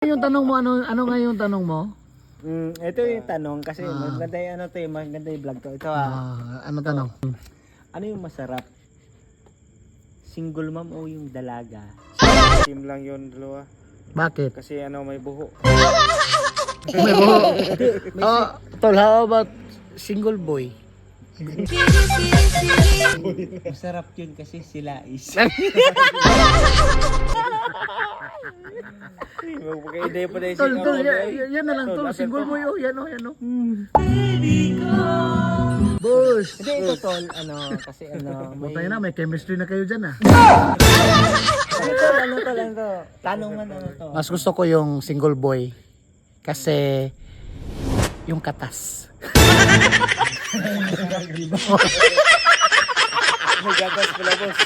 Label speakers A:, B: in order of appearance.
A: Yung tanong mo, ano nga yung tanong mo?
B: Ito yung tanong kasi maganda yung ano to, maganda yung vlog to. Ito
A: Ano tanong?
B: ano yung masarap? Single mom o yung dalaga?
C: Team lang yun, dalawa.
A: Bakit?
C: Kasi ano, may buho.
A: May buho. Tol, how about single boy?
B: Masarap yun kasi sila is.
C: Magpagka-idea pa tayo
A: Tol, yan na lang tol. Single boy, yan o. Boss!
B: Hindi ito tol, kasi
A: Butay na, may chemistry na kayo dyan ah.
B: ano to. Tanong man to.
A: Mas gusto ko yung single boy. Kasi yung katas.
C: May gagas pala, boss.